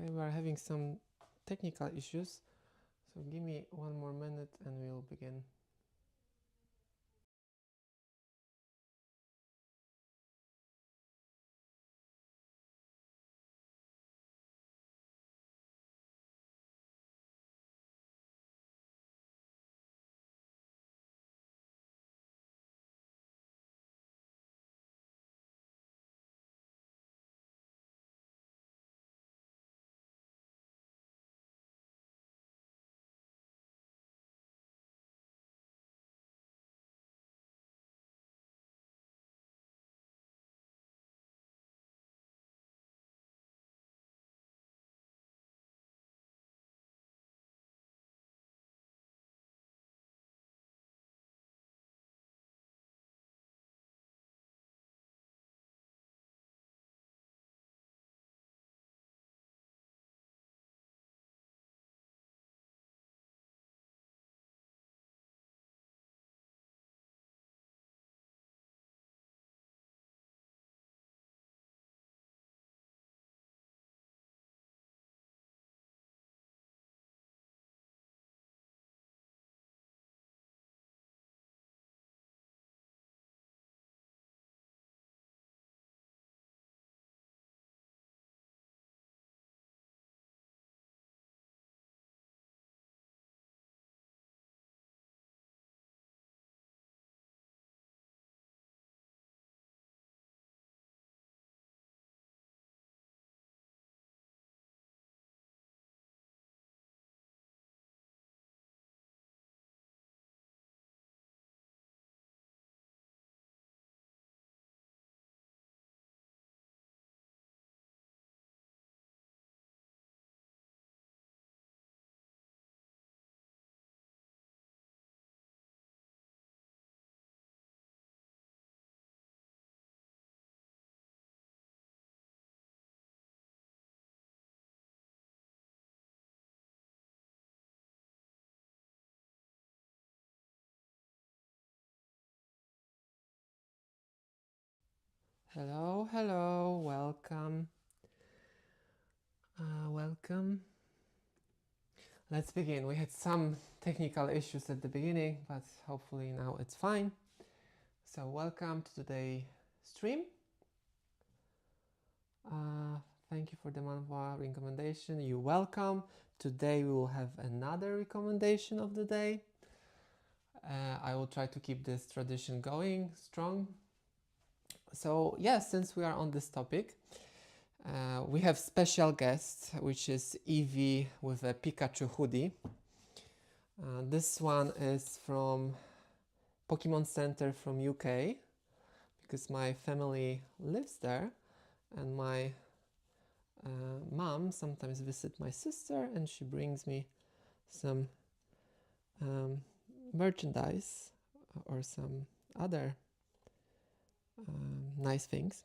Okay, we are having some technical issues, so give me one more minute and we'll begin. Hello, hello, welcome. Welcome. Let's begin. We had some technical issues at the beginning, but hopefully now it's fine. So, welcome to today's stream. Thank you for the manhwa recommendation. You're welcome. Today we will have another recommendation of the day. I will try to keep this tradition going strong. So, yes, since we are on this topic, we have special guest, which is Evie with a Pikachu hoodie. This one is from Pokemon Center from UK, because my family lives there, and my mom sometimes visits my sister, and she brings me some merchandise or some other nice things.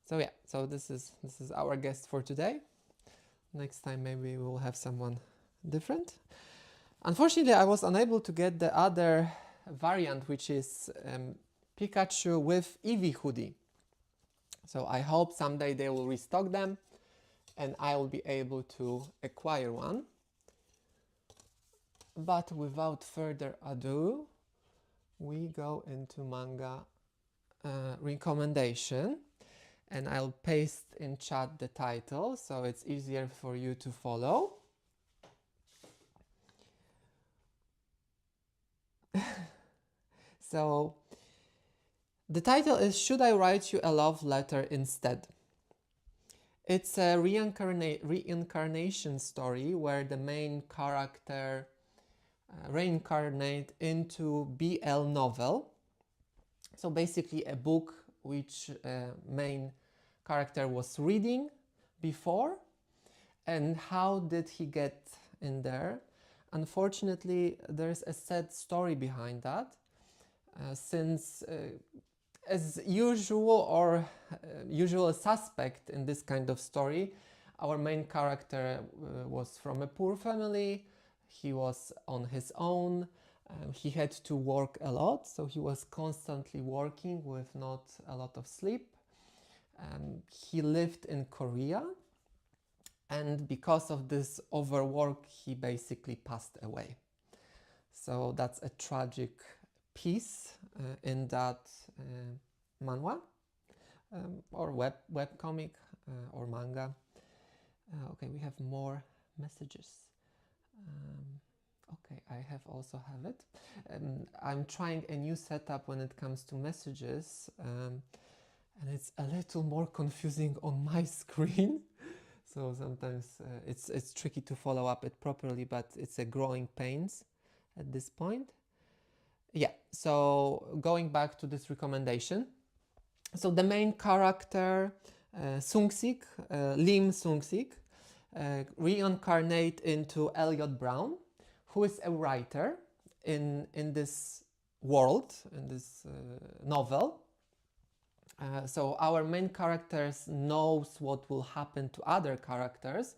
So yeah, so this is our guest for today. Next time maybe we will have someone different. Unfortunately, I was unable to get the other variant, which is Pikachu with Eevee hoodie. So I hope someday they will restock them and I will be able to acquire one. But without further ado, we go into manga recommendation, and I'll paste in chat the title so it's easier for you to follow. So the title is Should I Write You a Love Letter Instead? It's a reincarnation story where the main character reincarnate into BL novel. So basically a book which main character was reading before, and how did he get in there? Unfortunately, there's a sad story behind that, since as usual or usual suspect in this kind of story, our main character was from a poor family. He was on his own. He had to work a lot, so he was constantly working with not a lot of sleep. He lived in Korea, and because of this overwork, he basically passed away. So that's a tragic piece in that manhwa or webcomic or manga. Okay, we have more messages. Okay, I also have it. I'm trying a new setup when it comes to messages, and it's a little more confusing on my screen. So sometimes it's tricky to follow up it properly, but it's a growing pains at this point. Yeah, so going back to this recommendation. So the main character, Sung-sik, Lim Sung-sik, reincarnate into Elliot Brown, who is a writer in this world, in this novel. So our main characters knows what will happen to other characters.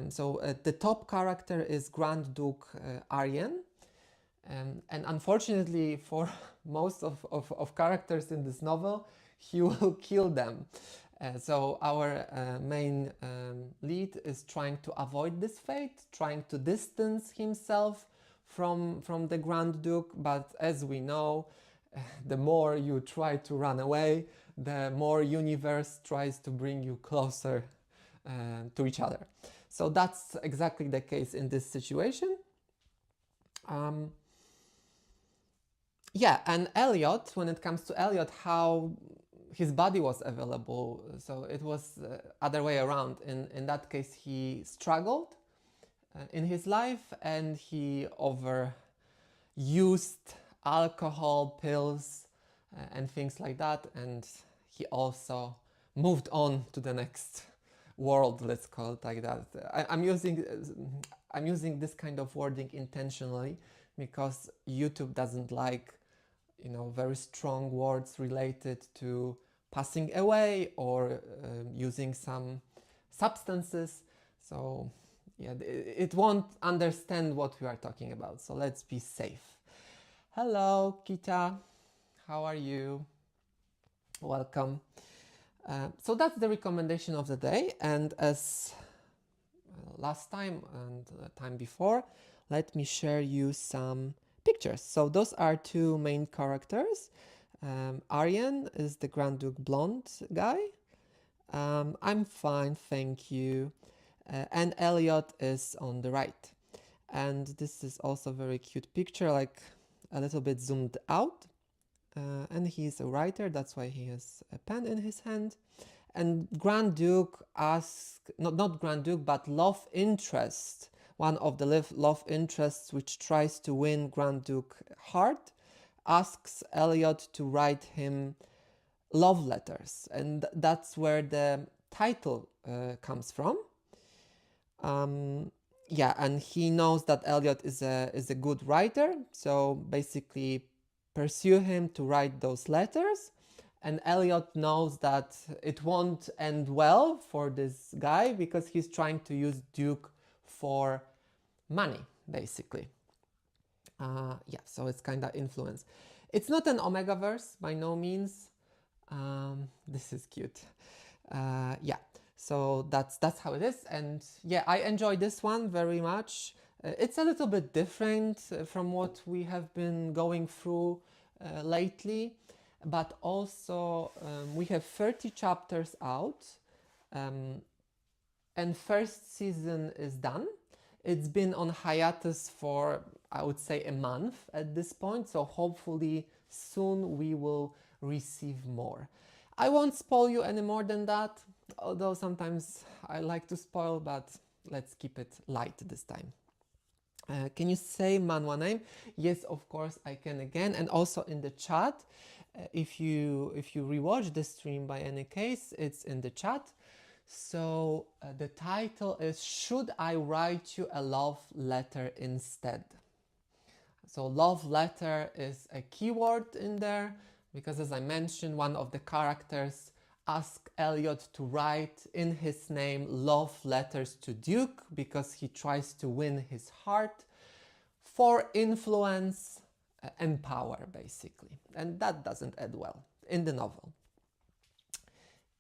So the top character is Grand Duke Aryan. And unfortunately for most of characters in this novel, he will kill them. So our main lead is trying to avoid this fate, trying to distance himself from the Grand Duke, but as we know, the more you try to run away, the more universe tries to bring you closer to each other. So that's exactly the case in this situation. Yeah, and Elliot, when it comes to Elliot, how his body was available, so it was other way around. In that case, he struggled in his life and he overused alcohol, pills, and things like that, and he also moved on to the next world, let's call it like that. I'm using this kind of wording intentionally because YouTube doesn't like, you know, very strong words related to passing away or using some substances. So yeah, it won't understand what we are talking about. So let's be safe. Hello, Kita. How are you? Welcome. So that's the recommendation of the day. And as last time and the time before, let me share you some pictures. So those are two main characters. Aryan is the Grand Duke blonde guy. I'm fine, thank you. And Elliot is on the right. And this is also a very cute picture, like a little bit zoomed out. And he's a writer, that's why he has a pen in his hand. And Grand Duke asks, not Grand Duke, but love interest, one of the love interests which tries to win Grand Duke heart, asks Elliot to write him love letters. And that's where the title comes from. Yeah, and he knows that Elliot is a good writer, so basically pursue him to write those letters. And Elliot knows that it won't end well for this guy because he's trying to use Duke for money, basically. Yeah, so it's kind of influence. It's not an Omegaverse by no means. This is cute. Yeah, so that's how it is. And yeah, I enjoy this one very much. It's a little bit different from what we have been going through lately, but also we have 30 chapters out, and first season is done. It's been on hiatus for, I would say, a month at this point, so hopefully soon we will receive more. I won't spoil you any more than that, although sometimes I like to spoil, but let's keep it light this time. Can you say manhwa name? Yes, of course I can again, and also in the chat. If you rewatch the stream by any case, it's in the chat. So the title is Should I Write You a Love Letter Instead? So love letter is a keyword in there because, as I mentioned, one of the characters asks Elliot to write in his name love letters to Duke because he tries to win his heart for influence and power, basically. And that doesn't end well in the novel.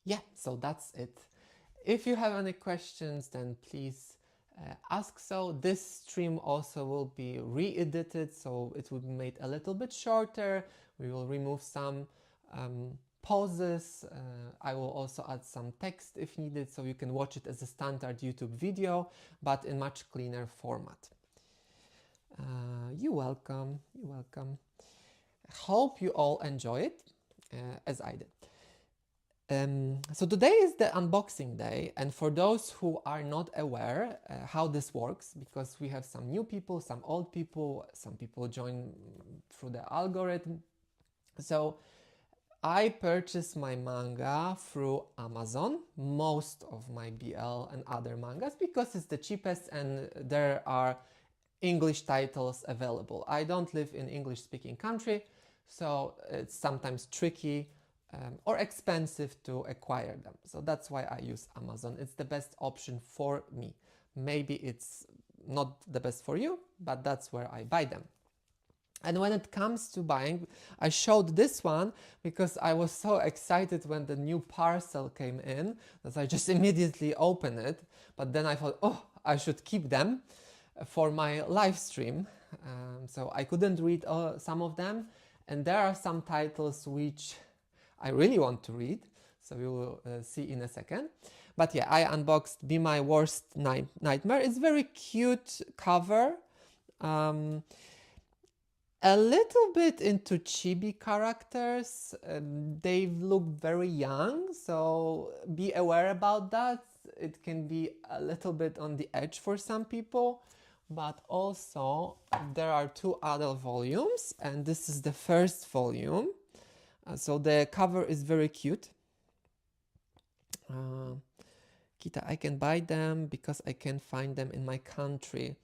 Yeah, so that's it. If you have any questions, then please ask so. This stream also will be re-edited, so it will be made a little bit shorter. We will remove some pauses. I will also add some text if needed, so you can watch it as a standard YouTube video, but in much cleaner format. You're welcome. You're welcome. Hope you all enjoy it as I did. So today is the unboxing day, and for those who are not aware how this works, because we have some new people, some old people, some people join through the algorithm. So I purchased my manga through Amazon, most of my BL and other mangas, because it's the cheapest and there are English titles available. I don't live in English-speaking country, so it's sometimes tricky or expensive to acquire them. So that's why I use Amazon. It's the best option for me. Maybe it's not the best for you, but that's where I buy them. And when it comes to buying, I showed this one because I was so excited when the new parcel came in that I just immediately opened it. But then I thought, oh, I should keep them for my live stream. So I couldn't read some of them. And there are some titles which I really want to read, so we will see in a second. But yeah, I unboxed Be My Worst Nightmare. It's very cute cover. A little bit into chibi characters. They look very young, so be aware about that. It can be a little bit on the edge for some people. But also, there are 2 other volumes, and this is the first volume. So the cover is very cute. Kita, I can buy them because I can find them in my country.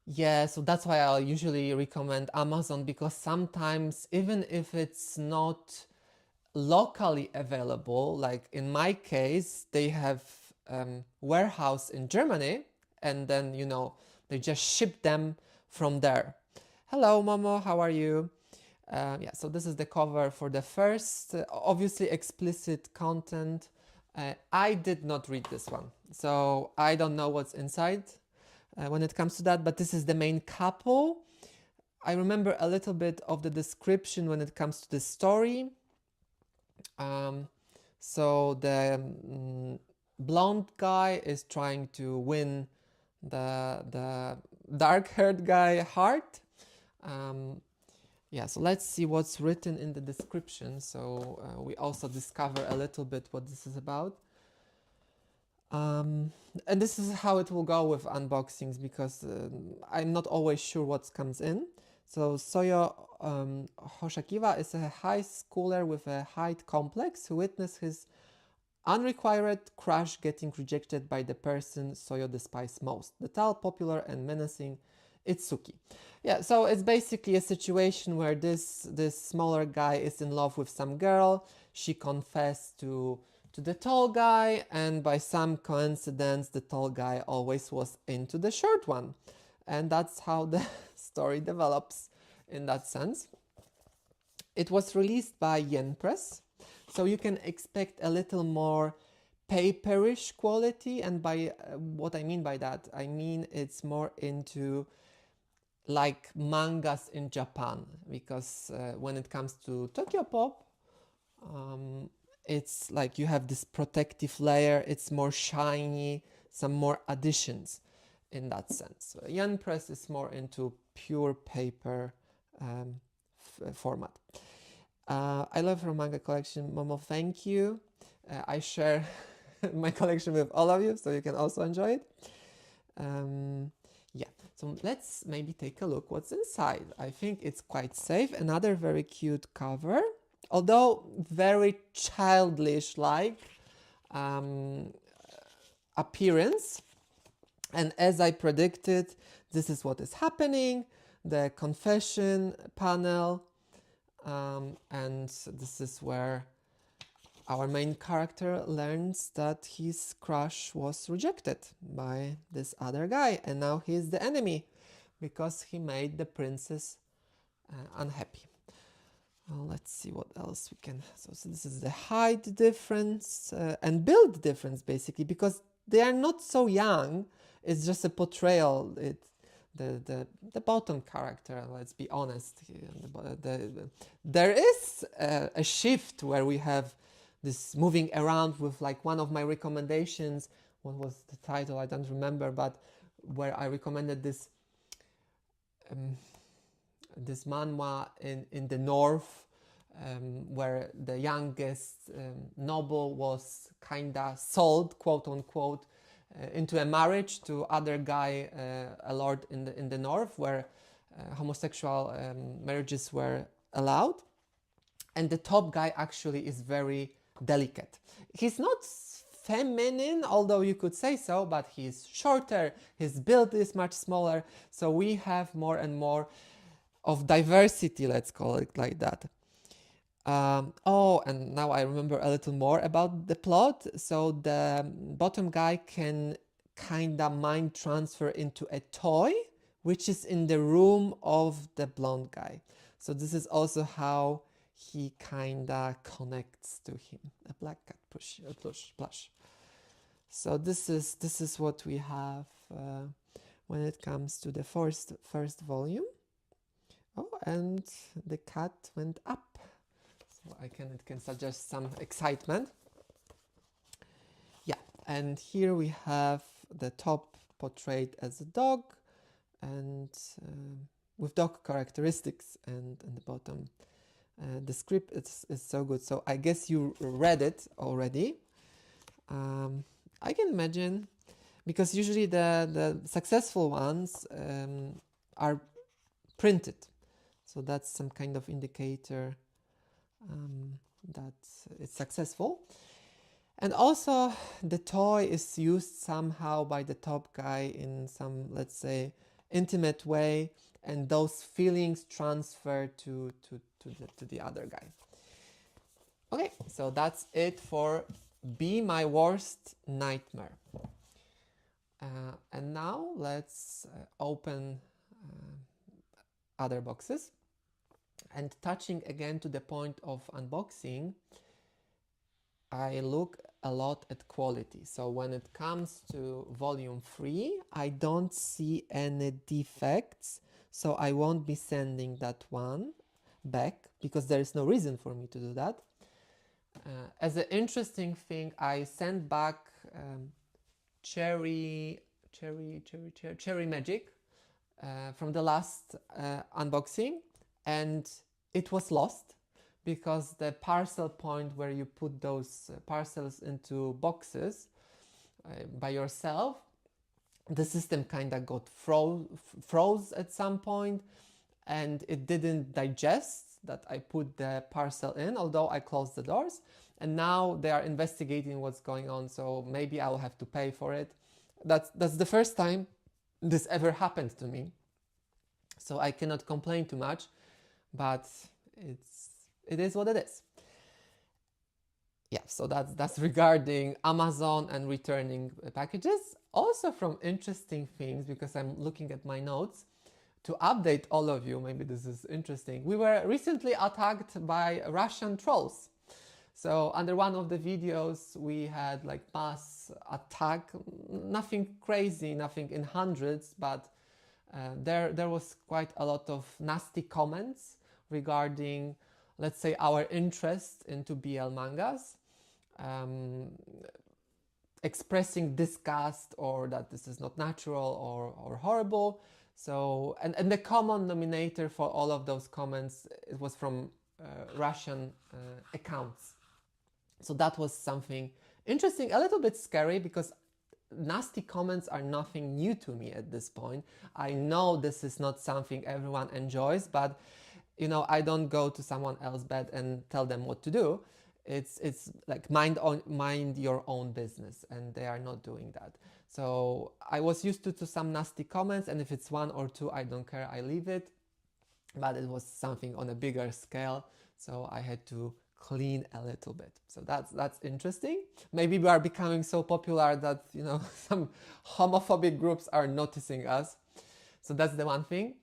Yeah, so that's why I'll usually recommend Amazon, because sometimes even if it's not locally available, like in my case, they have warehouse in Germany, and then, you know, they just ship them from there. Hello, Momo, how are you? Yeah, so this is the cover for the first, obviously explicit content. I did not read this one, so I don't know what's inside when it comes to that, but this is the main couple. I remember a little bit of the description when it comes to the story. So the blonde guy is trying to win the dark-haired guy heart. Yeah, so let's see what's written in the description. So we also discover a little bit what this is about. And this is how it will go with unboxings, because I'm not always sure what comes in. So Soyo Hoshakiwa is a high schooler with a height complex who witnessed his unrequited crush getting rejected by the person Soyo despises most, the tall, popular and menacing Itsuki. Yeah, so it's basically a situation where this smaller guy is in love with some girl. She confessed to the tall guy, and by some coincidence, the tall guy always was into the short one. And that's how the story develops in that sense. It was released by Yen Press, so you can expect a little more paperish quality. And by what I mean by that, I mean it's more into like mangas in Japan, because when it comes to Tokyo Pop, it's like you have this protective layer, it's more shiny, some more additions in that sense. Yen Press is more into pure paper format. I love your manga collection, Momo, thank you. I share my collection with all of you, so you can also enjoy it. Yeah, so let's maybe take a look what's inside. I think it's quite safe. Another very cute cover, although very childish-like appearance. And as I predicted, this is what is happening. The confession panel, and this is where our main character learns that his crush was rejected by this other guy, and now he's the enemy because he made the princess unhappy. Let's see what else we can. So this is the height difference and build difference basically, because they are not so young. It's just a portrayal. The bottom character. Let's be honest. There is a shift where we have this moving around with, like, one of my recommendations. What was the title? I don't remember, but where I recommended this. This manhwa in the north, where the youngest noble was kinda sold, quote unquote, into a marriage to other guy, a lord in the north, where homosexual marriages were allowed, and the top guy actually is very delicate. He's not feminine, although you could say so, but he's shorter, his build is much smaller, so we have more and more of diversity, let's call it like that. Oh, and now I remember a little more about the plot. So the bottom guy can kinda mind transfer into a toy, which is in the room of the blonde guy. So this is also how he kinda connects to him. A black cat plush. So this is what we have when it comes to the first volume. Oh, and the cat went up, so it can suggest some excitement. Yeah, and here we have the top portrayed as a dog, and with dog characteristics, and the bottom. The script is so good. So I guess you read it already. I can imagine, because usually the successful ones are printed. So that's some kind of indicator that it's successful. And also the toy is used somehow by the top guy in some, let's say, intimate way, and those feelings transfer to the other guy. Okay, so that's it for Be My Worst Nightmare. And now let's open other boxes. And touching again to the point of unboxing, I look a lot at quality. So when it comes to volume 3, I don't see any defects. So I won't be sending that one back, because there is no reason for me to do that. As an interesting thing, I sent back Cherry Magic from the last unboxing, and it was lost because the parcel point where you put those parcels into boxes by yourself, the system kind of got froze at some point, and it didn't digest that I put the parcel in, although I closed the doors. And now they are investigating what's going on, so maybe I will have to pay for it. That's the first time this ever happened to me, so I cannot complain too much, but it is what it is. Yeah, so that's regarding Amazon and returning packages. Also from interesting things, because I'm looking at my notes, to update all of you, maybe this is interesting. We were recently attacked by Russian trolls. So under one of the videos, we had like mass attack, nothing crazy, nothing in hundreds, but there was quite a lot of nasty comments regarding, let's say, our interest into BL mangas, expressing disgust or that this is not natural or horrible. So, and the common denominator for all of those comments, it was from Russian accounts. So that was something interesting, a little bit scary, because nasty comments are nothing new to me at this point. I know this is not something everyone enjoys, but you know, I don't go to someone else's bed and tell them what to do. It's like mind your own business, and they are not doing that. So I was used to some nasty comments, and if it's one or two, I don't care, I leave it. But it was something on a bigger scale, so I had to clean a little bit. So that's interesting. Maybe we are becoming so popular that, you know, some homophobic groups are noticing us. So that's the one thing.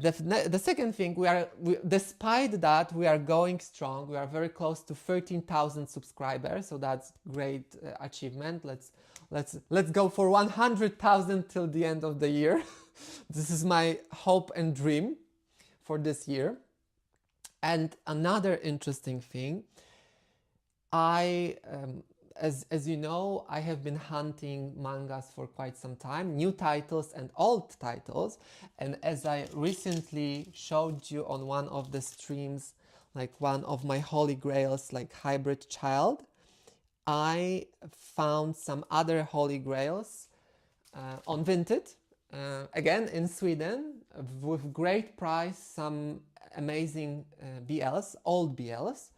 The second thing, despite that, we are going strong. We are very close to 13,000 subscribers, so that's great achievement. Let's go for 100,000 till the end of the year. This is my hope and dream for this year. And another interesting thing, as you know, I have been hunting mangas for quite some time, new titles and old titles. And as I recently showed you on one of the streams, like one of my holy grails, like Hybrid Child, I found some other holy grails on Vinted, again in Sweden, with great price, some amazing BLs, old BLs.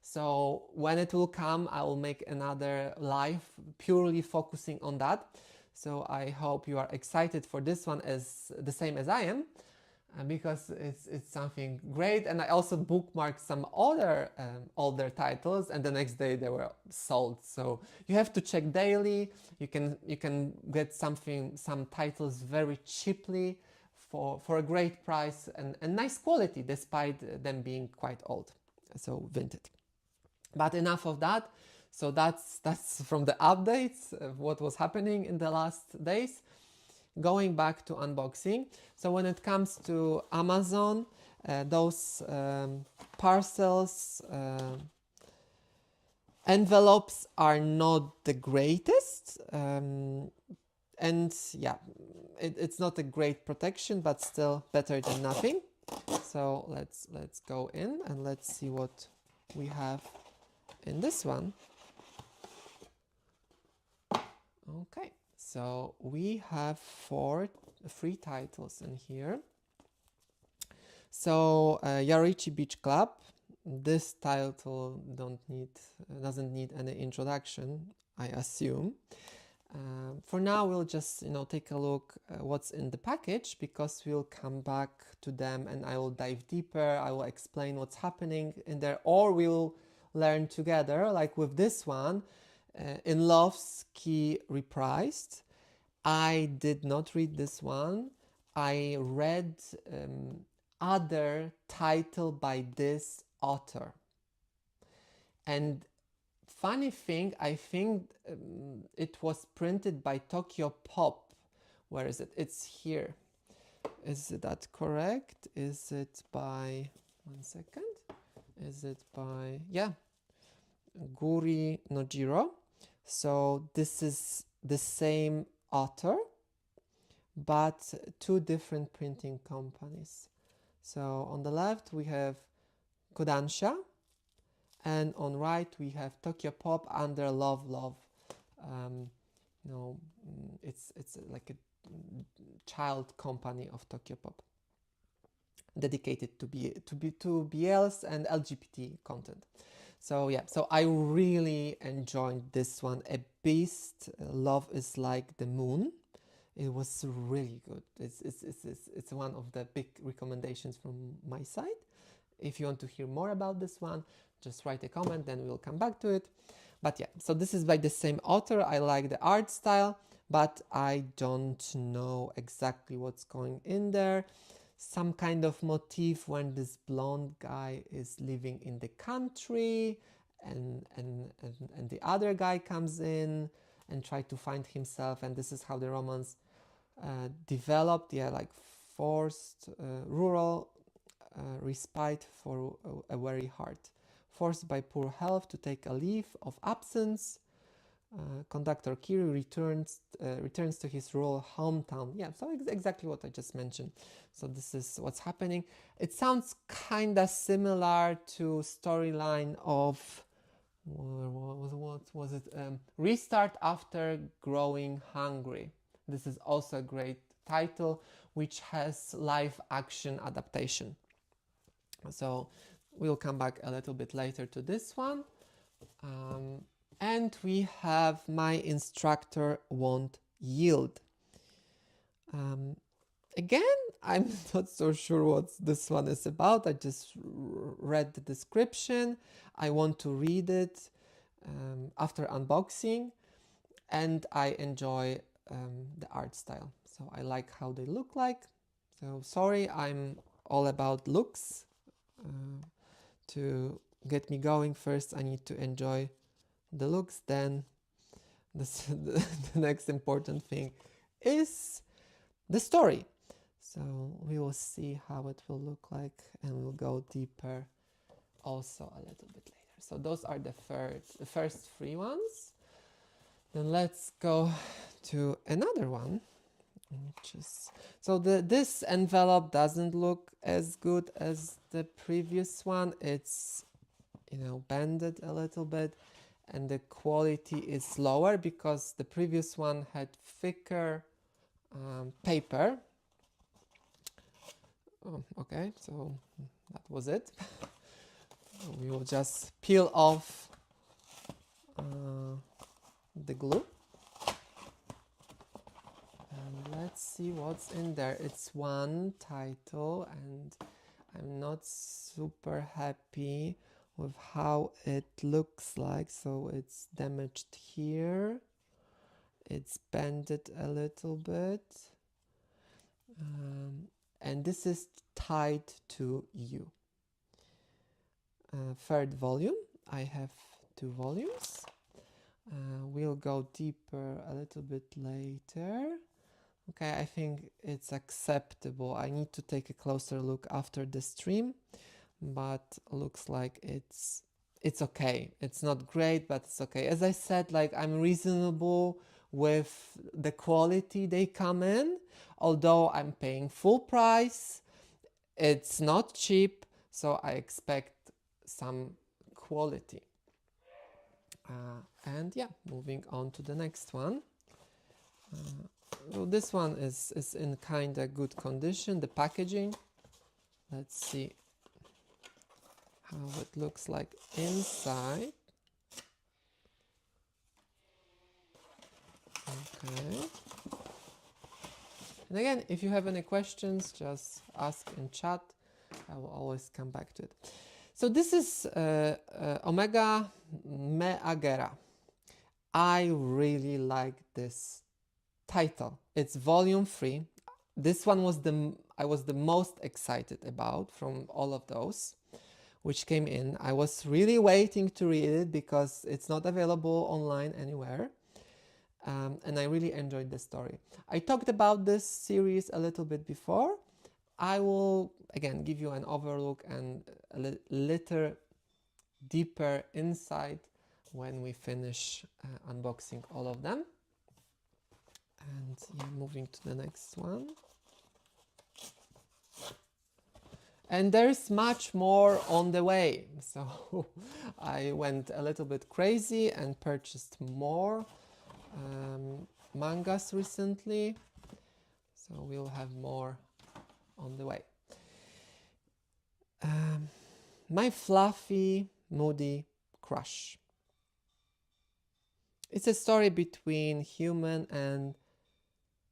So when it will come, I will make another live purely focusing on that. So I hope you are excited for this one as the same as I am, because it's something great. And I also bookmarked some other older titles, and the next day they were sold. So you have to check daily. You can get some titles very cheaply for a great price and nice quality, despite them being quite old. So Vinted. But enough of that. So that's from the updates of what was happening in the last days. Going back to unboxing. So when it comes to Amazon, those parcels, envelopes are not the greatest. And yeah, it's not a great protection, but still better than nothing. So let's go in and let's see what we have in this one. Okay, so we have three titles in here. So Yarichi Beach Club. This title doesn't need any introduction, I assume. For now, we'll just take a look what's in the package, because we'll come back to them and I will dive deeper. I will explain what's happening in there, or we'll learn together, like with this one, In Love's Key Reprised. I did not read this one. I read other title by this author. And funny thing, I think it was printed by Tokyo Pop. Where is it? It's here. Is that correct? Is it by, one second. Is it by, yeah, Guri Nojiro. So this is the same author, but two different printing companies. So on the left we have Kodansha, and on right we have Tokyo Pop under Love. It's like a child company of Tokyo Pop, dedicated to BLs and LGBT content. So yeah, so I really enjoyed this one. A Beast, Love is Like the Moon. It was really good. It's one of the big recommendations from my side. If you want to hear more about this one, just write a comment, then we'll come back to it. But yeah, so this is by the same author. I like the art style, but I don't know exactly what's going in there. Some kind of motif when this blonde guy is living in the country, and the other guy comes in and try to find himself, and this is how the romance developed. Yeah, like forced rural respite for a weary heart, forced by poor health to take a leave of absence. Conductor Kiri returns to his rural hometown. Yeah, so exactly what I just mentioned. So this is what's happening. It sounds kind of similar to storyline of what was it? Restart After Growing Hungry. This is also a great title, which has live action adaptation. So we'll come back a little bit later to this one. And we have My Instructor Won't Yield. Again, I'm not so sure what this one is about. I just read the description. I want to read it after unboxing, and I enjoy the art style. So I like how they look like. So sorry, I'm all about looks. To get me going, first I need to enjoy the looks, then the next important thing is the story. So we will see how it will look like, and we'll go deeper also a little bit later. So those are the first three ones. Then let's go to another one, which is, so this envelope doesn't look as good as the previous one. It's, you know, bended a little bit, and the quality is lower because the previous one had thicker paper. Oh, okay, so that was it. We will just peel off the glue, and let's see what's in there. It's one title, and I'm not super happy with how it looks like. So it's damaged here, it's bended a little bit, and this is tied to you. Third volume, I have 2 volumes. We'll go deeper a little bit later. Okay, I think it's acceptable. I need to take a closer look after the stream, but looks like it's okay. It's not great, but it's okay. As I said, like, I'm reasonable with the quality they come in, although I'm paying full price. It's not cheap, so I expect some quality. And yeah, moving on to the next one. So this one is in kind of good condition, the packaging. Let's see how it looks like inside. Okay. And again, if you have any questions, just ask in chat. I will always come back to it. So this is Omega Meagera. I really like this title. It's volume 3. This one was I was the most excited about from all of those which came in. I was really waiting to read it because it's not available online anywhere. And I really enjoyed the story. I talked about this series a little bit before. I will again give you an overlook and a little deeper insight when we finish unboxing all of them. And yeah, moving to the next one. And there's much more on the way. So I went a little bit crazy and purchased more mangas recently. So we'll have more on the way. My fluffy, moody crush. It's a story between human and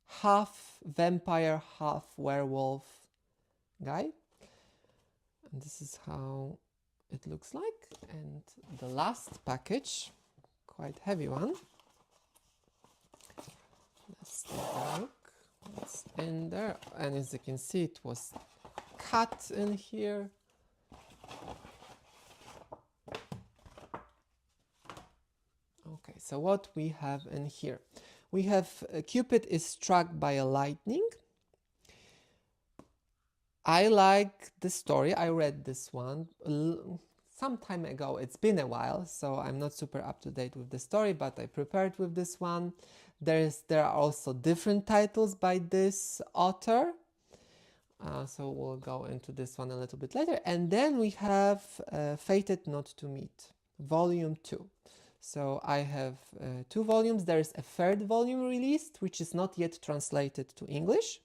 half vampire, half werewolf guy. And this is how it looks like. And the last package, quite heavy one. Let's take a look what's in there. And as you can see, it was cut in here. Okay, so what we have in here? We have Cupid is struck by a lightning. I like the story. I read this one some time ago. It's been a while, so I'm not super up to date with the story, but I prepared with this one. There are also different titles by this author. So we'll go into this one a little bit later. And then we have Fated Not to Meet, Volume 2. So I have 2 volumes. There is a 3rd volume released, which is not yet translated to English.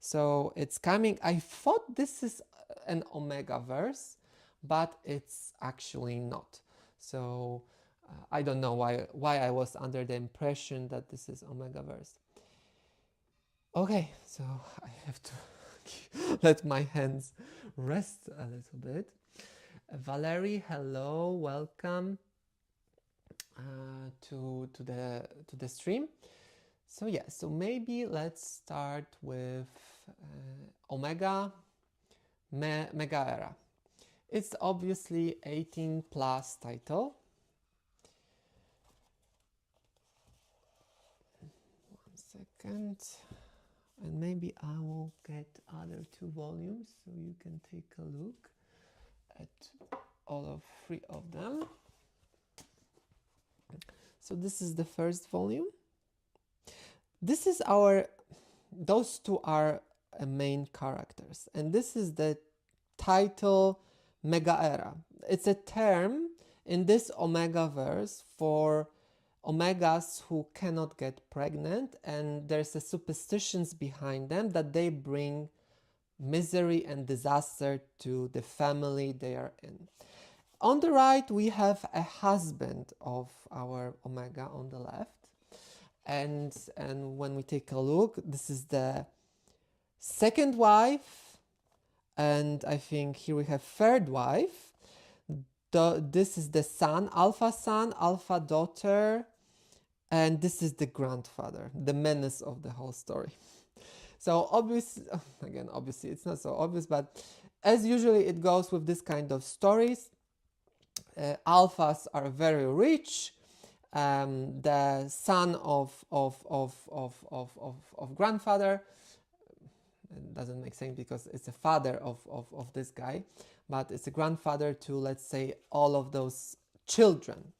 So it's coming. I thought this is an Omega verse, but it's actually not. So I don't know why I was under the impression that this is Omega verse. Okay, so I have to let my hands rest a little bit. Valerie, hello, welcome to the stream. So yeah, so maybe let's start with Omega Mega Era. It's obviously 18 plus title. One second. And maybe I will get other 2 volumes so you can take a look at all of 3 of them. So this is the first volume. This is those 2 are main characters, and this is the title Mega Era. It's a term in this Omega verse for Omegas who cannot get pregnant, and there's a superstitions behind them that they bring misery and disaster to the family they are in. On the right, we have a husband of our Omega on the left. And when we take a look, this is the second wife, and I think here we have third wife. This is the son, alpha daughter, and this is the grandfather, the menace of the whole story. So obviously it's not so obvious, but as usually it goes with this kind of stories. Alphas are very rich. The son of grandfather, it doesn't make sense because it's a father of this guy, but it's a grandfather to, let's say, all of those children.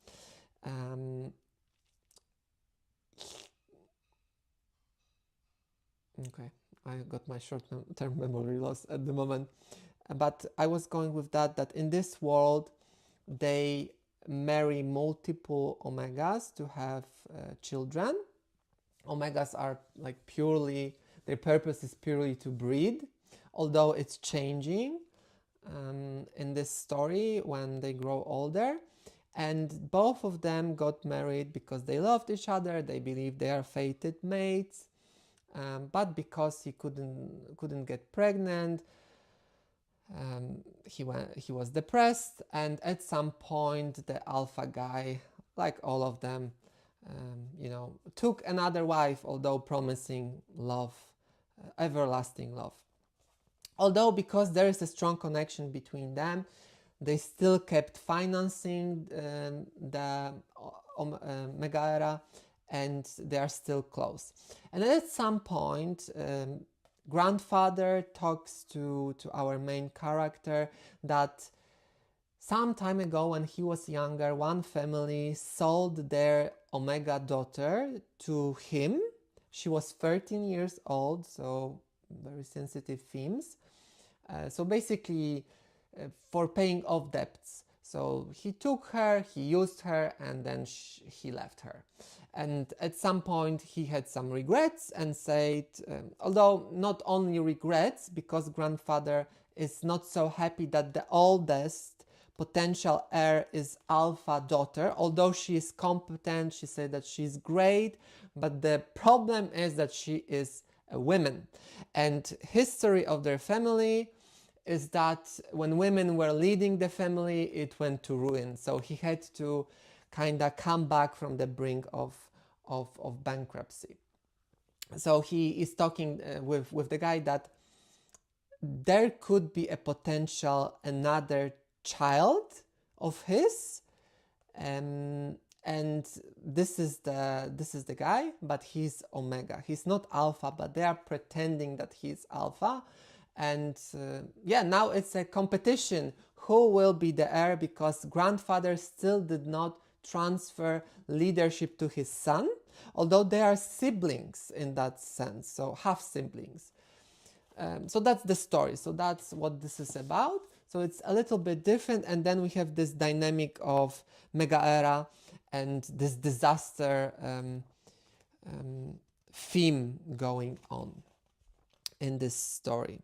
Okay, I got my short-term memory loss at the moment, but I was going with that in this world they marry multiple Omegas to have children. Omegas are like purely, their purpose is purely to breed, although it's changing in this story when they grow older. And both of them got married because they loved each other, they believed they are fated mates, but because he couldn't get pregnant, he was depressed, and at some point the alpha guy, like all of them, took another wife, although promising love, everlasting love. Although because there is a strong connection between them, they still kept financing the Mega Era, and they are still close. And at some point, grandfather talks to our main character that some time ago when he was younger, one family sold their Omega daughter to him. She was 13 years old, so very sensitive themes. So basically for paying off debts. So he took her, he used her, and then he left her. And at some point he had some regrets and said, although not only regrets, because grandfather is not so happy that the oldest potential heir is alpha daughter, although she is competent, she said that she's great, but the problem is that she is a woman. And history of their family is that when women were leading the family, it went to ruin. So he had to kind of come back from the brink of bankruptcy. So he is talking with the guy that there could be a potential another child of his, and this is the guy, but he's Omega. He's not Alpha, but they are pretending that he's Alpha. And now it's a competition. Who will be the heir? Because grandfather still did not transfer leadership to his son, although they are siblings in that sense, so half siblings. So that's the story. So that's what this is about. So it's a little bit different. And then we have this dynamic of Mega Era and this disaster theme going on in this story.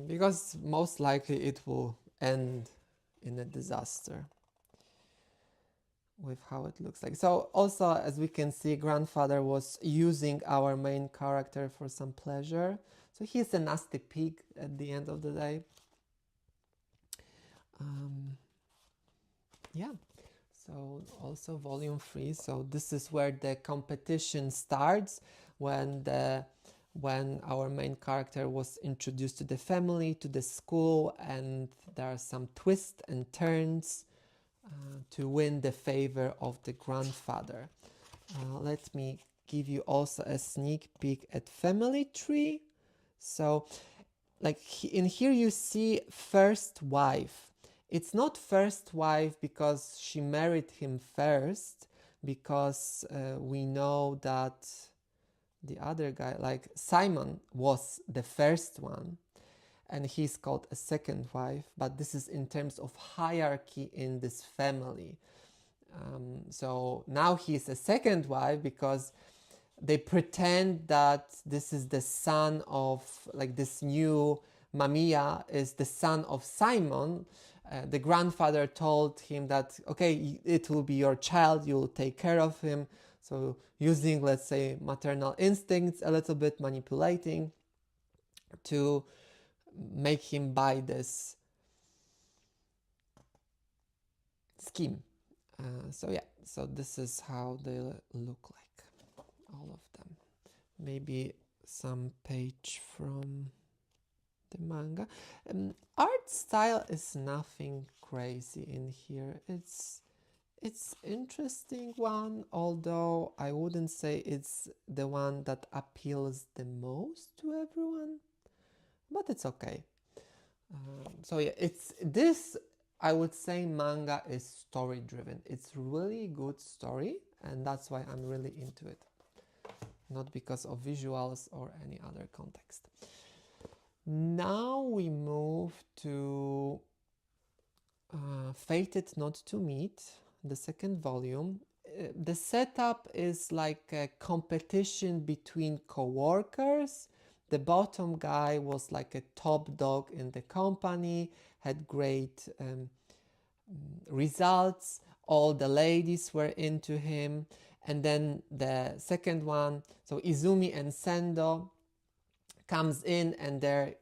Because most likely it will end in a disaster with how it looks like. So also, as we can see, grandfather was using our main character for some pleasure. So he's a nasty pig at the end of the day. So also volume 3. So this is where the competition starts, when our main character was introduced to the family, to the school, and there are some twists and turns to win the favor of the grandfather. Let me give you also a sneak peek at family tree. So like in here you see first wife. It's not first wife because she married him first, because we know that the other guy, like Simon, was the first one and he's called a second wife, but this is in terms of hierarchy in this family. So now he's a second wife because they pretend that this is the son of, like, this new Mamiya is the son of Simon. The grandfather told him that, okay, it will be your child, you'll take care of him. So using, let's say, maternal instincts, a little bit manipulating to make him buy this scheme. So yeah, so this is how they look like, all of them. Maybe some page from the manga. Art style is nothing crazy in here. It's interesting one, although I wouldn't say it's the one that appeals the most to everyone, but it's okay. So yeah, it's this, I would say manga is story driven. It's really good story, and that's why I'm really into it. Not because of visuals or any other context. Now we move to Fated Not to Meet, the second volume. The setup is like a competition between co-workers. The bottom guy was like a top dog in the company, had great results. All the ladies were into him. And then the second one, so Izumi and Sendo, comes in and their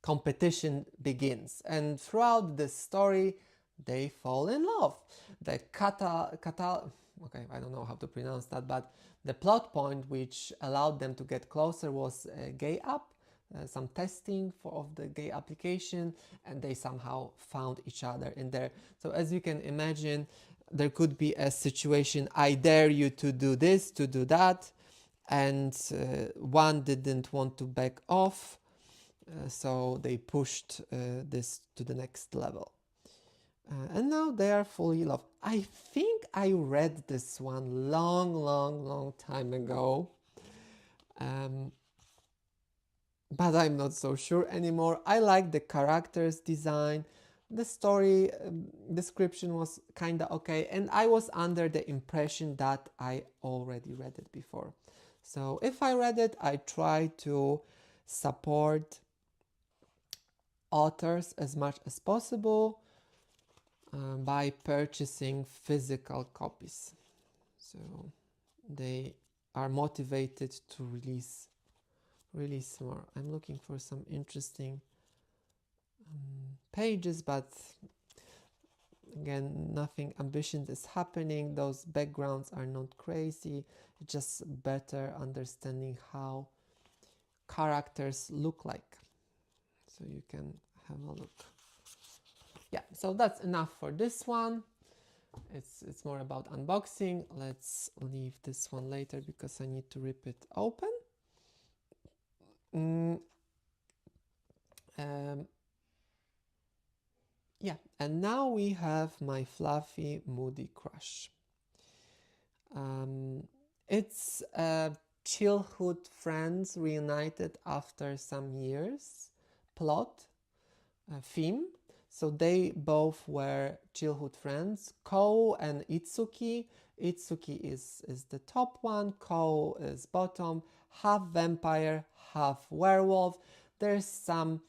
competition begins. And throughout the story, they fall in love. The okay, I don't know how to pronounce that, but the plot point which allowed them to get closer was a gay app, some testing of the gay application, and they somehow found each other in there. So as you can imagine, there could be a situation, I dare you to do this, to do that, and one didn't want to back off, so they pushed this to the next level. And now they are fully in love. I think I read this one long time ago, but I'm not so sure anymore. I like the characters design. The story description was kinda okay, and I was under the impression that I already read it before. So if I read it, I try to support authors as much as possible by purchasing physical copies. So they are motivated to release more. I'm looking for some interesting pages, but again, nothing ambitious is happening. Those backgrounds are not crazy. It's just better understanding how characters look like. So you can have a look. Yeah, so that's enough for this one. It's more about unboxing. Let's leave this one later because I need to rip it open. Yeah, and now we have my fluffy moody crush. It's childhood friends reunited after some years plot theme. So they both were childhood friends, Kou and Itsuki. Itsuki is the top one, Kou is bottom, half vampire, half werewolf. There's some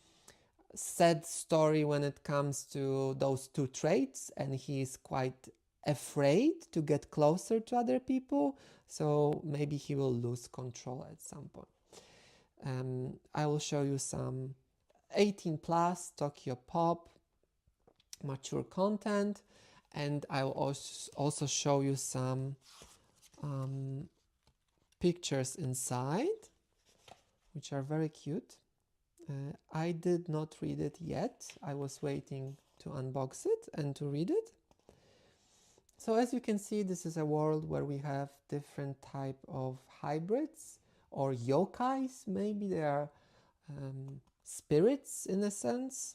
sad story when it comes to those two traits, and he's quite afraid to get closer to other people, so maybe he will lose control at some point. I will show you some 18 plus Tokyo Pop mature content, And I will also show you some pictures inside, which are very cute. I did not read it yet. I was waiting to unbox it and to read it. So as you can see, this is a world where we have different type of hybrids or yokais. Maybe they are spirits in a sense.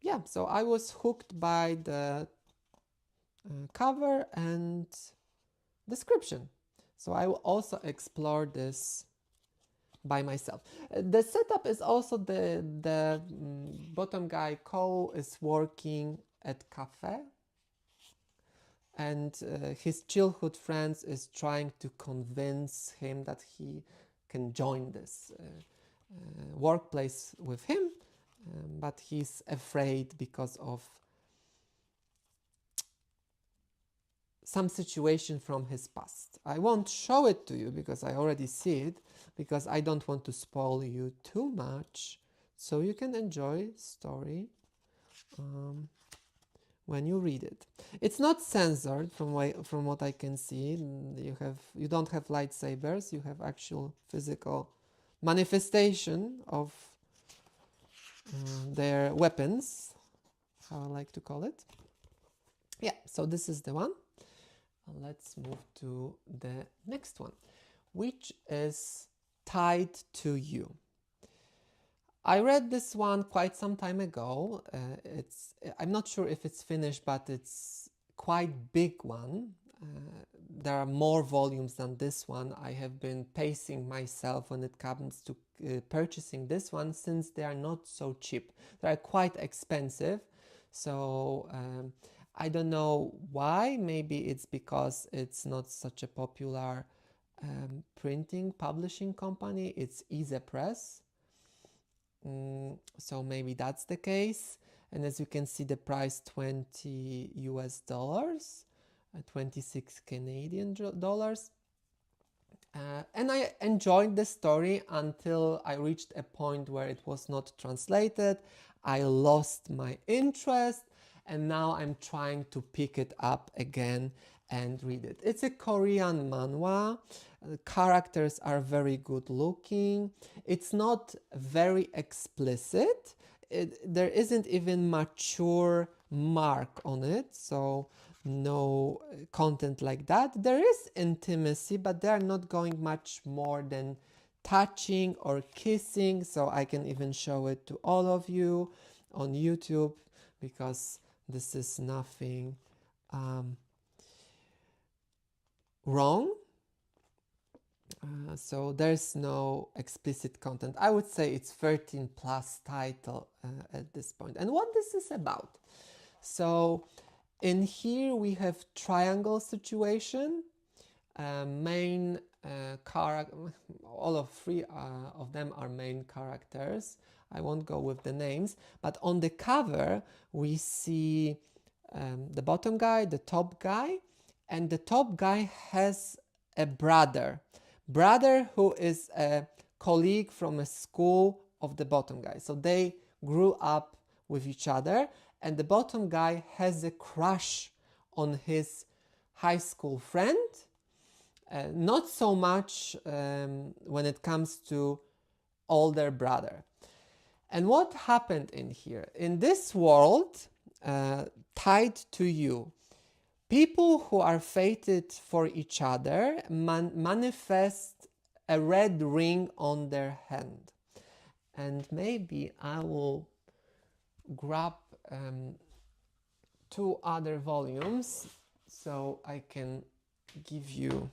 Yeah, so I was hooked by the cover and description. So I will also explore this by myself. The setup is also the bottom guy, Ko, is working at cafe, and his childhood friends is trying to convince him that he can join this workplace with him, but he's afraid because of some situation from his past. I won't show it to you because I already see it, because I don't want to spoil you too much, so you can enjoy story when you read it. It's not censored from what I can see. You don't have lightsabers, you have actual physical manifestation of their weapons, how I like to call it. Yeah, so this is the one. Let's move to the next one, which is Tied to You. I read this one quite some time ago. I'm not sure if it's finished, but it's quite big one. There are more volumes than this one. I have been pacing myself when it comes to purchasing this one, since they are not so cheap. They are quite expensive. So I don't know why. Maybe it's because it's not such a popular printing publishing company. It's Easy Press. So maybe that's the case. And as you can see, the price $20 US, 26 Canadian dollars. And I enjoyed the story until I reached a point where it was not translated. I lost my interest, and now I'm trying to pick it up again and read it. It's a Korean manhwa. The characters are very good looking. It's not very explicit. There isn't even mature mark on it, so no content like that. There is intimacy, but they are not going much more than touching or kissing, so I can even show it to all of you on YouTube, because this is nothing wrong. So there's no explicit content. I would say it's 13 plus title at this point. And what this is about? So in here we have triangle situation. Main character, all of three of them are main characters. I won't go with the names, but on the cover we see the bottom guy, the top guy, and the top guy has a brother who is a colleague from a school of the bottom guy. So they grew up with each other, and the bottom guy has a crush on his high school friend. Not so much when it comes to older brother. And what happened in here? In this world, Tied to You, people who are fated for each other manifest a red ring on their hand. And maybe I will grab 2 other volumes so I can give you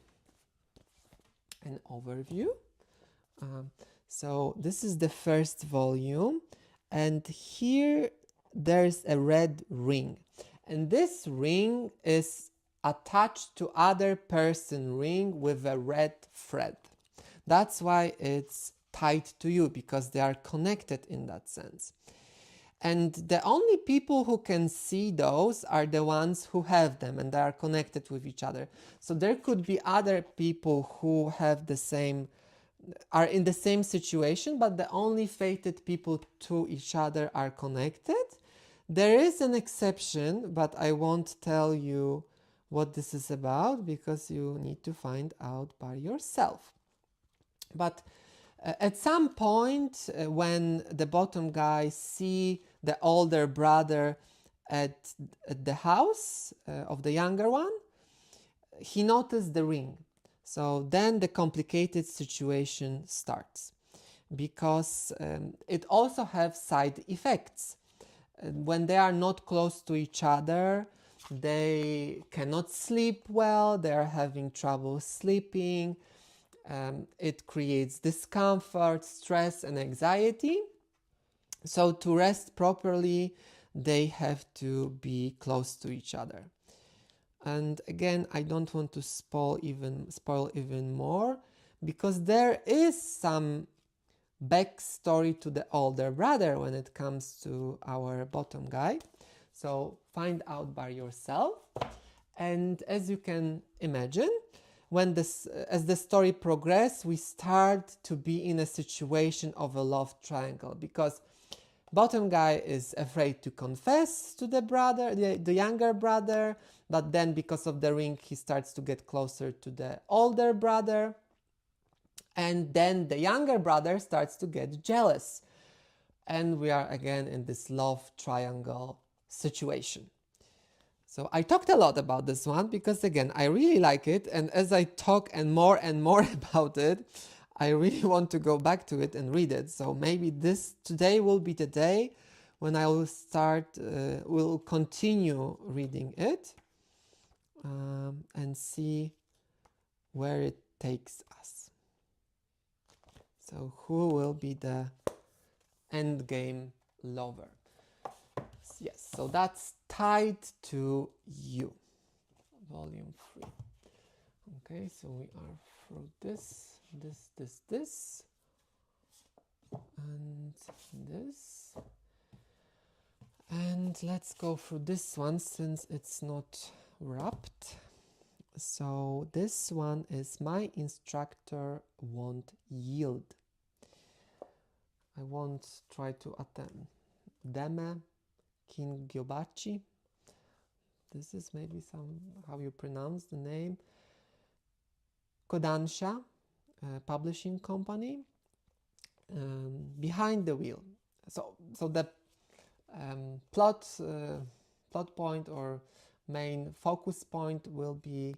an overview. So this is the first volume, and here there's a red ring, and this ring is attached to other person ring with a red thread. That's why it's tied to you, because they are connected in that sense. And the only people who can see those are the ones who have them, and they are connected with each other. So there could be other people who have the same, are in the same situation, but the only fated people to each other are connected. There is an exception, but I won't tell you what this is about because you need to find out by yourself. But at some point, when the bottom guy see the older brother at the house of the younger one, he noticed the ring. So then the complicated situation starts because it also has side effects. When they are not close to each other, they cannot sleep well, they are having trouble sleeping. It creates discomfort, stress, and anxiety. So to rest properly, they have to be close to each other. And again, I don't want to spoil even more because there is some backstory to the older brother when it comes to our bottom guy. So find out by yourself. And as you can imagine, as the story progresses, we start to be in a situation of a love triangle because bottom guy is afraid to confess to the brother, the younger brother, but then because of the ring, he starts to get closer to the older brother. And then the younger brother starts to get jealous. And we are again in this love triangle situation. So I talked a lot about this one because again, I really like it. And as I talk and more about it, I really want to go back to it and read it. So maybe today will be the day when I will continue reading it and see where it takes us. So who will be the endgame lover? Yes, so that's Tied to You, volume 3. Okay, so we are through this, and this. And let's go through this one since it's not wrapped. So this one is My Instructor Won't Yield. I won't try to attend. Deme Kingyobachi. This is maybe how you pronounce the name. Kodansha publishing company. Behind the Wheel. So the plot point or main focus point will be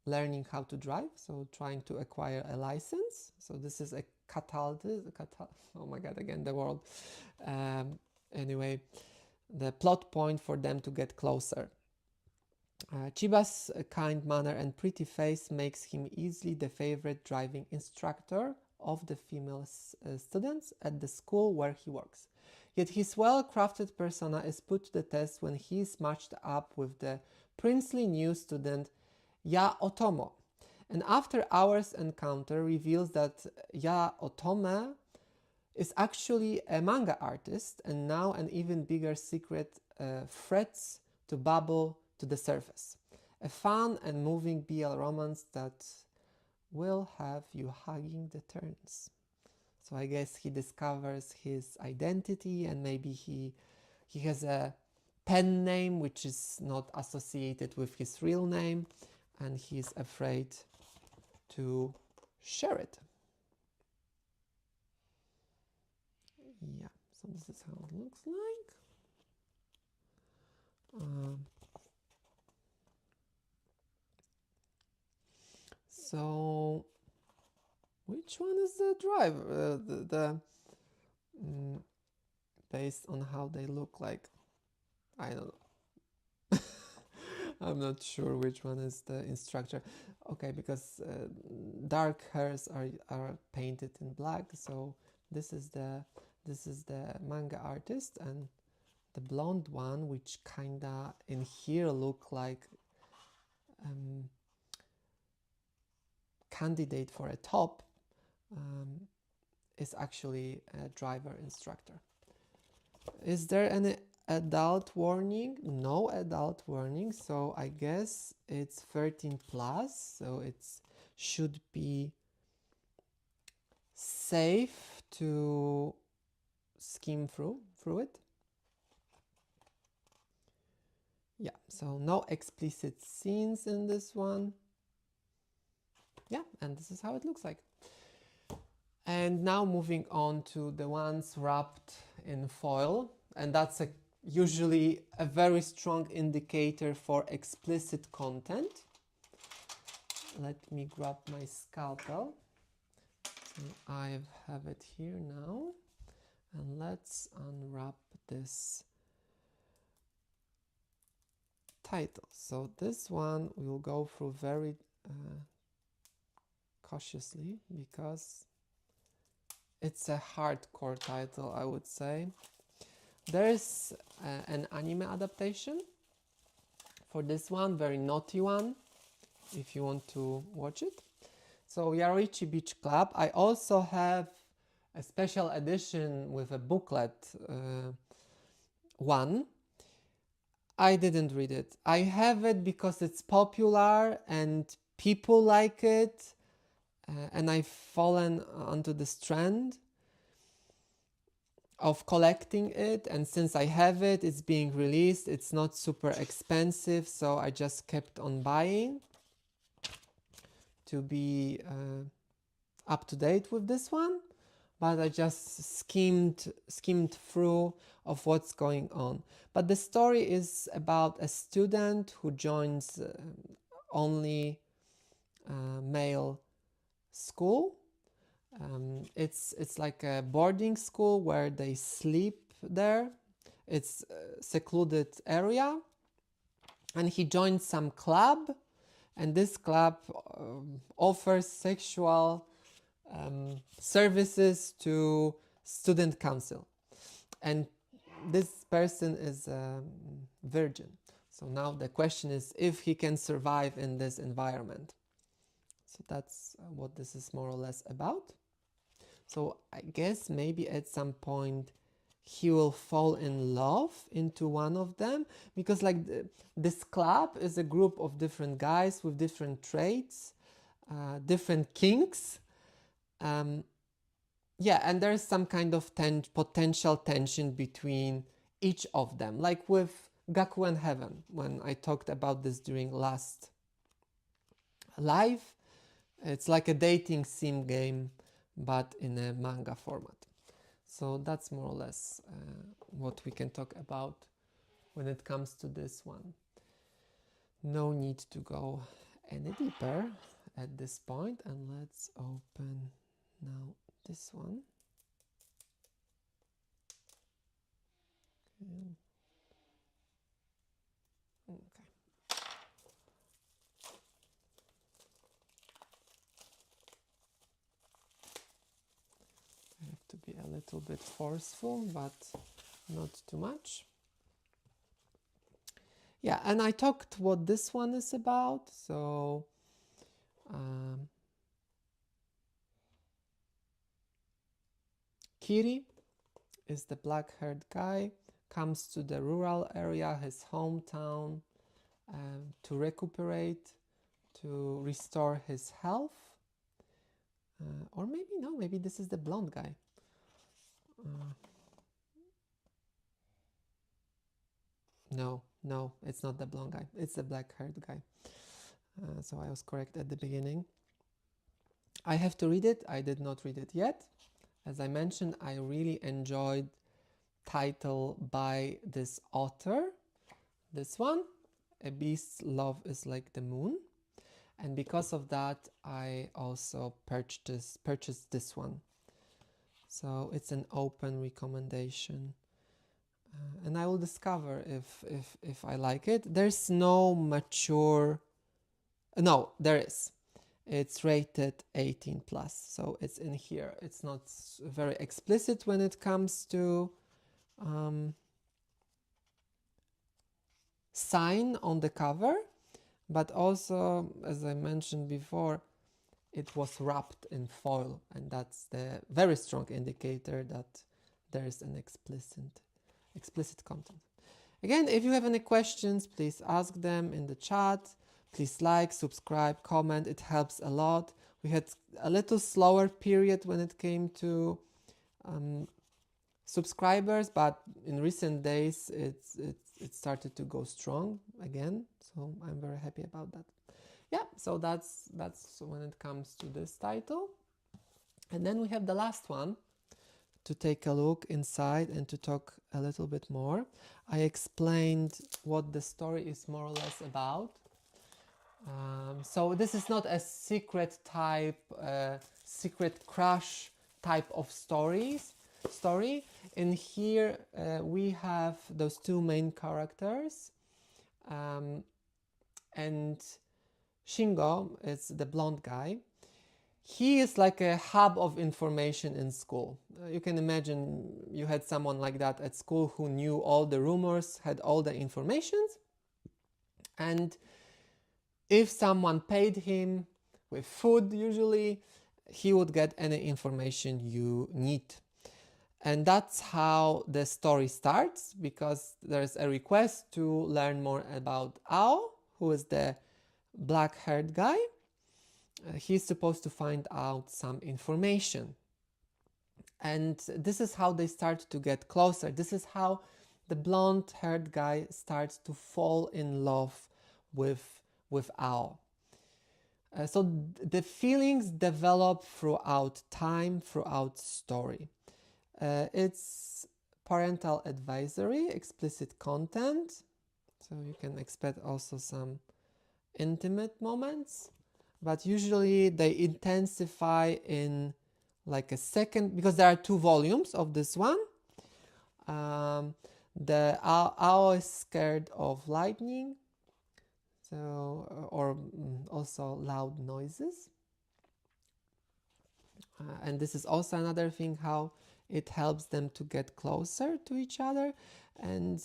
learning how to drive, so trying to acquire a license. So this is a oh my god, again the word. Anyway, the plot point for them to get closer. Chiba's kind manner and pretty face makes him easily the favorite driving instructor of the female students at the school where he works. Yet his well-crafted persona is put to the test when he is matched up with the princely new student Ya Otomo. And after hours' encounter reveals that Ya Otome is actually a manga artist, and now an even bigger secret threats to bubble to the surface. A fun and moving BL romance that will have you hugging the turns. So I guess he discovers his identity, and maybe he has a pen name which is not associated with his real name, and he's afraid to share it. Yeah, so this is how it looks like. So which one is the driver? Based on how they look like, I don't know. I'm not sure which one is the instructor. Okay, because dark hairs are painted in black. So this is the manga artist, and the blonde one, which kinda in here look like candidate for a top, is actually a driver instructor. Is there any adult warning? No adult warning, so I guess it's 13 plus, so it should be safe to skim through through it. Yeah, so no explicit scenes in this one. Yeah, and this is how it looks like. And now moving on to the ones wrapped in foil, and that's usually a very strong indicator for explicit content. Let me grab my scalpel. So I have it here now, and let's unwrap this title. So this one we'll go through very cautiously because it's a hardcore title, I would say. There's an anime adaptation for this one, very naughty one, if you want to watch it. So Yaroichi Beach Club. I also have a special edition with a booklet one. I didn't read it. I have it because it's popular and people like it, and I've fallen onto this trend of collecting it, and since I have it, it's being released, it's not super expensive, so I just kept on buying to be up to date with this one. But I just skimmed through of what's going on. But the story is about a student who joins only male school. It's like a boarding school where they sleep there. It's a secluded area, and he joins some club, and this club offers sexual services to student council, and this person is a virgin. So now the question is if he can survive in this environment. So that's what this is more or less about. So I guess maybe at some point he will fall in love into one of them, because like this club is a group of different guys with different traits, different kinks. Yeah, and there's some kind of potential tension between each of them, like with Gakuen Heaven, when I talked about this during last live. It's like a dating sim game, but in a manga format. So that's more or less what we can talk about when it comes to this one. No need to go any deeper at this point, and let's open now this one. Okay. I have to be a little bit forceful, but not too much. Yeah, and I talked what this one is about. So Kiri is the black-haired guy, comes to the rural area, his hometown, to recuperate, to restore his health. Or maybe no, maybe this is the blonde guy. No, it's not the blonde guy. It's the black-haired guy. So I was correct at the beginning. I have to read it. I did not read it yet. As I mentioned, I really enjoyed title by this author. This one, A Beast's Love is Like the Moon. And because of that, I also purchased this one. So it's an open recommendation. And I will discover if I like it. There's no mature... No, there is. It's rated 18 plus, so it's in here. It's not very explicit when it comes to sign on the cover, but also, as I mentioned before, it was wrapped in foil, and that's the very strong indicator that there is an explicit content. Again, if you have any questions, please ask them in the chat. Please like, subscribe, comment, it helps a lot. We had a little slower period when it came to subscribers, but in recent days it started to go strong again, so I'm very happy about that. Yeah, so that's when it comes to this title. And then we have the last one to take a look inside and to talk a little bit more. I explained what the story is more or less about. So this is not a secret type, secret crush type of story. In here we have those two main characters, and Shingo is the blonde guy. He is like a hub of information in school. You can imagine you had someone like that at school who knew all the rumors, had all the informations, and if someone paid him with food, usually, he would get any information you need. And that's how the story starts, because there's a request to learn more about Ao, who is the black-haired guy. He's supposed to find out some information. And this is how they start to get closer. This is how the blonde-haired guy starts to fall in love with Ao. So the feelings develop throughout time, throughout story. It's parental advisory, explicit content, so you can expect also some intimate moments, but usually they intensify in like a second, because there are 2 volumes of this one. The Ao is scared of lightning, so or also loud noises, and this is also another thing how it helps them to get closer to each other. And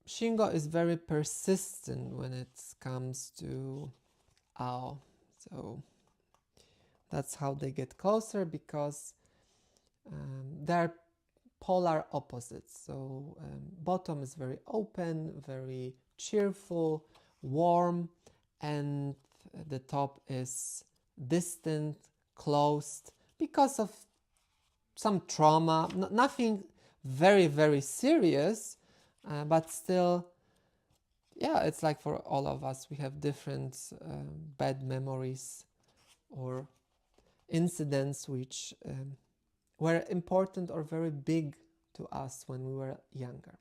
Shingo is very persistent when it comes to Ao, so that's how they get closer, because they're polar opposites. So bottom is very open, very cheerful, warm, and the top is distant, closed, because of some trauma, nothing very, very serious, but still, yeah, it's like for all of us, we have different bad memories or incidents which were important or very big to us when we were younger.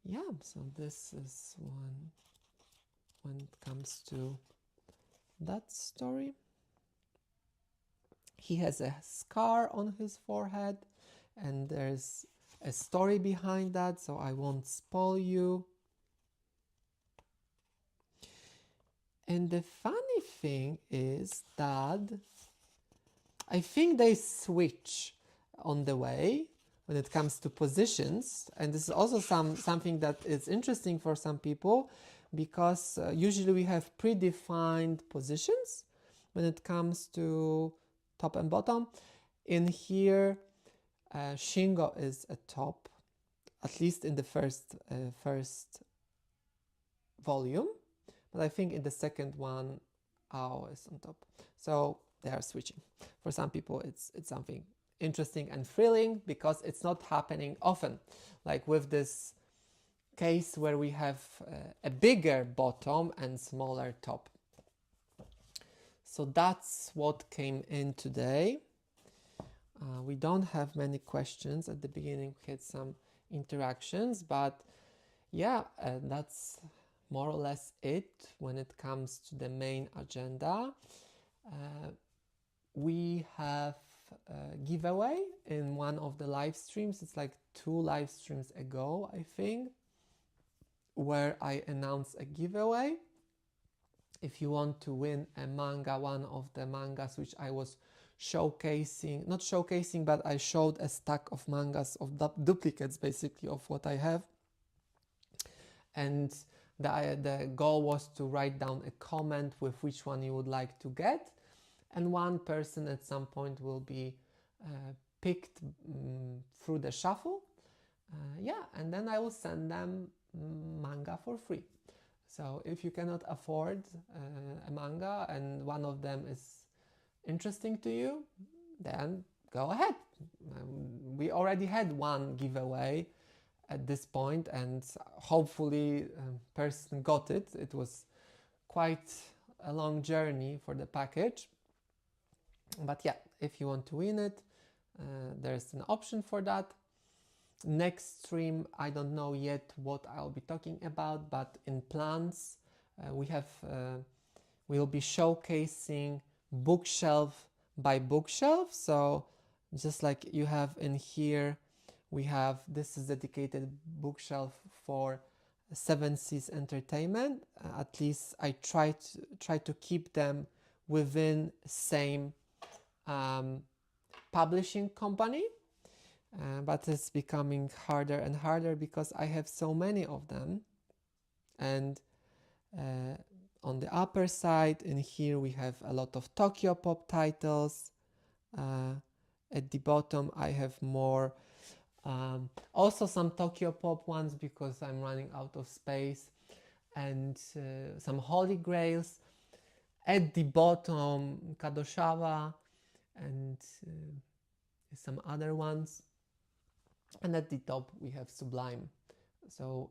Yeah, so this is one when it comes to that story. He has a scar on his forehead, and there's a story behind that, so I won't spoil you. And the funny thing is that I think they switch on the way when it comes to positions, and this is also something that is interesting for some people, because usually we have predefined positions when it comes to top and bottom. In here, Shingo is at top, at least in the first volume, but I think in the second one, Ao is on top. So they are switching. For some people, it's something interesting and thrilling, because it's not happening often, like with this case where we have a bigger bottom and smaller top. So that's what came in today. We don't have many questions. At the beginning we had some interactions, but yeah, that's more or less it when it comes to the main agenda. We have a giveaway in one of the live streams. It's like 2 live streams ago, I think, where I announced a giveaway. If you want to win a manga, one of the mangas which I was showcasing, not showcasing, but I showed a stack of mangas, of duplicates basically of what I have. And the goal was to write down a comment with which one you would like to get. And one person at some point will be picked through the shuffle. Yeah, and then I will send them manga for free. So if you cannot afford a manga and one of them is interesting to you, then go ahead. We already had one giveaway at this point, and hopefully person got it. It was quite a long journey for the package, but yeah, if you want to win it, there's an option for that. Next stream, I don't know yet what I'll be talking about, but in plans we'll be showcasing bookshelf by bookshelf. So just like you have in here, we have, this is dedicated bookshelf for Seven Seas Entertainment. At least I try to keep them within same publishing company, but it's becoming harder and harder because I have so many of them. And on the upper side in here we have a lot of Tokyo Pop titles. At the bottom I have more also some Tokyo Pop ones because I'm running out of space, and some Holy Grails. At the bottom Kadokawa and some other ones, and at the top we have Sublime. So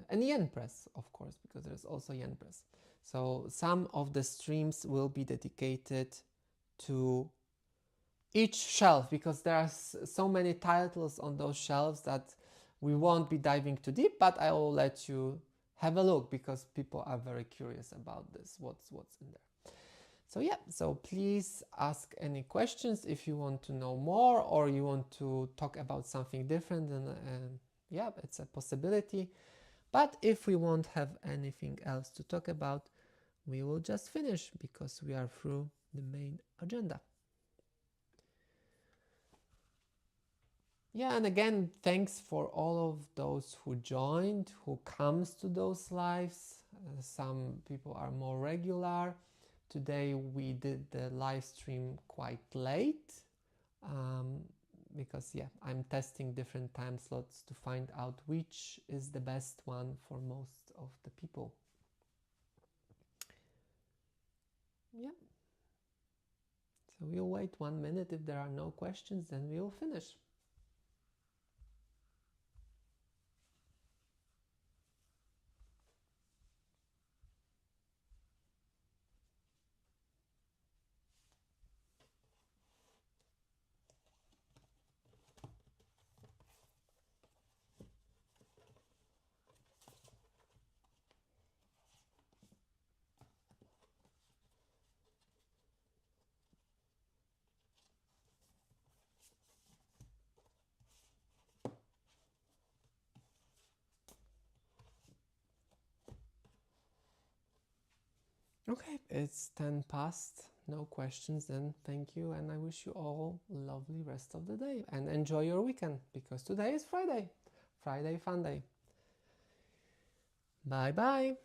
and Yen Press, of course, because there's also Yen Press. So some of the streams will be dedicated to each shelf because there are so many titles on those shelves that we won't be diving too deep, but I will let you have a look because people are very curious about this, what's in there. So yeah, so please ask any questions if you want to know more or you want to talk about something different, and yeah, it's a possibility. But if we won't have anything else to talk about, we will just finish because we are through the main agenda. Yeah, and again, thanks for all of those who joined, who comes to those lives. Some people are more regular. Today we did the live stream quite late because yeah, I'm testing different time slots to find out which is the best one for most of the people. Yeah. So we'll wait 1 minute. If there are no questions, then we will finish. Okay, it's 10 past, no questions, then thank you, and I wish you all a lovely rest of the day and enjoy your weekend because today is Friday. Friday fun day. Bye bye.